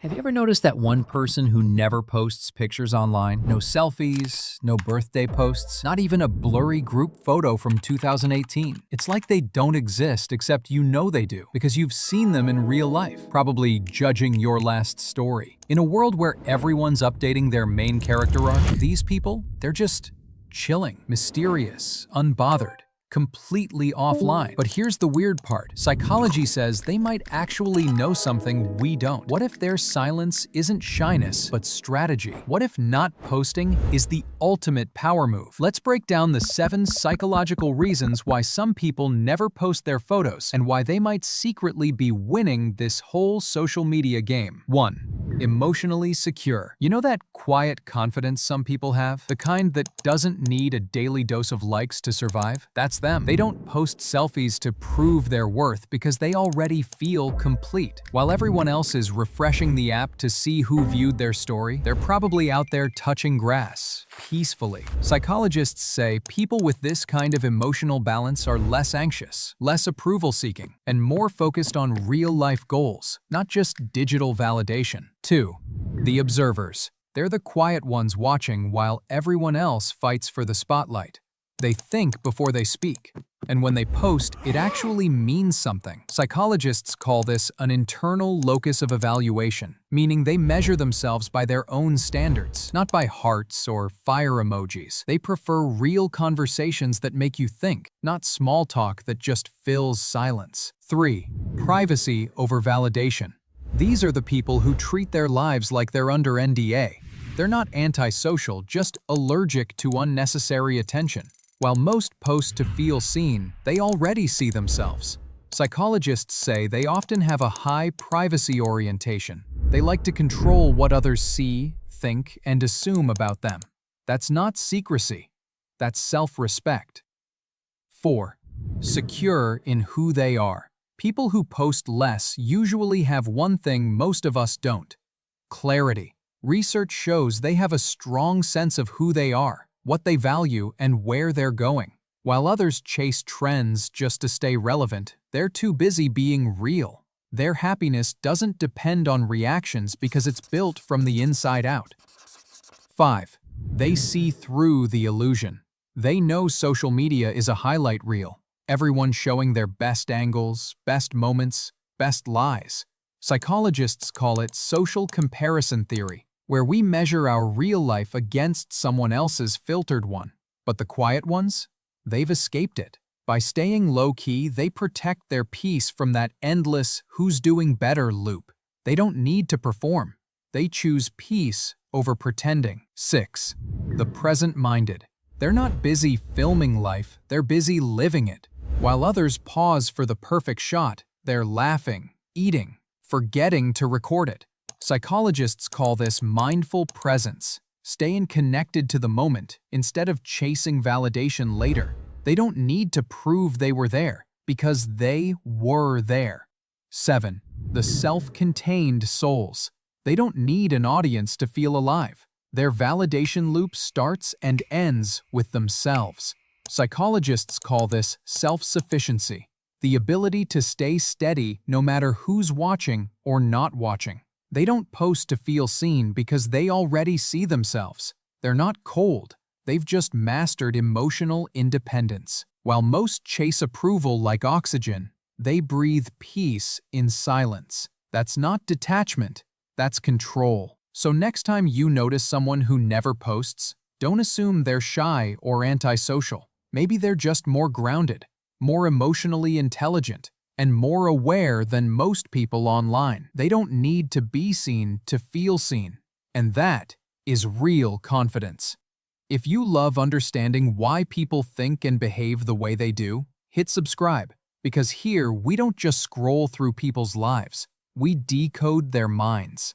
Have you ever noticed that one person who never posts pictures online? No selfies, no birthday posts, not even a blurry group photo from 2018. It's like they don't exist, except you know they do, because you've seen them in real life, probably judging your last story. In a world where everyone's updating their main character arc, these people, they're just chilling, mysterious, unbothered, completely offline. But here's the weird part. Psychology says they might actually know something we don't. What if their silence isn't shyness, but strategy? What if not posting is the ultimate power move? Let's break down the 7 psychological reasons why some people never post their photos and why they might secretly be winning this whole social media game. 1. Emotionally secure. You know that quiet confidence some people have? The kind that doesn't need a daily dose of likes to survive? That's them. They don't post selfies to prove their worth because they already feel complete. While everyone else is refreshing the app to see who viewed their story, they're probably out there touching grass, peacefully. Psychologists say people with this kind of emotional balance are less anxious, less approval-seeking, and more focused on real-life goals, not just digital validation. 2. The observers. They're the quiet ones watching while everyone else fights for the spotlight. They think before they speak, and when they post, it actually means something. Psychologists call this an internal locus of evaluation, meaning they measure themselves by their own standards, not by hearts or fire emojis. They prefer real conversations that make you think, not small talk that just fills silence. 3. Privacy over validation. These are the people who treat their lives like they're under NDA. They're not antisocial, just allergic to unnecessary attention. While most post to feel seen, they already see themselves. Psychologists say they often have a high privacy orientation. They like to control what others see, think, and assume about them. That's not secrecy. That's self-respect. 4. Secure in who they are. People who post less usually have one thing most of us don't: clarity. Research shows they have a strong sense of who they are, what they value, and where they're going. While others chase trends just to stay relevant, they're too busy being real. Their happiness doesn't depend on reactions because it's built from the inside out. 5. They see through the illusion. They know social media is a highlight reel. Everyone showing their best angles, best moments, best lies. Psychologists call it social comparison theory, where we measure our real life against someone else's filtered one. But the quiet ones? They've escaped it. By staying low-key, they protect their peace from that endless who's doing better loop. They don't need to perform. They choose peace over pretending. 6. The present-minded. They're not busy filming life, they're busy living it. While others pause for the perfect shot, they're laughing, eating, forgetting to record it. Psychologists call this mindful presence, staying connected to the moment instead of chasing validation later. They don't need to prove they were there, because they were there. 7. The self-contained souls. They don't need an audience to feel alive. Their validation loop starts and ends with themselves. Psychologists call this self-sufficiency, the ability to stay steady no matter who's watching or not watching. They don't post to feel seen because they already see themselves. They're not cold. They've just mastered emotional independence. While most chase approval like oxygen, they breathe peace in silence. That's not detachment, that's control. So next time you notice someone who never posts, don't assume they're shy or antisocial. Maybe they're just more grounded, more emotionally intelligent, and more aware than most people online. They don't need to be seen to feel seen. And that is real confidence. If you love understanding why people think and behave the way they do, hit subscribe, because here we don't just scroll through people's lives, we decode their minds.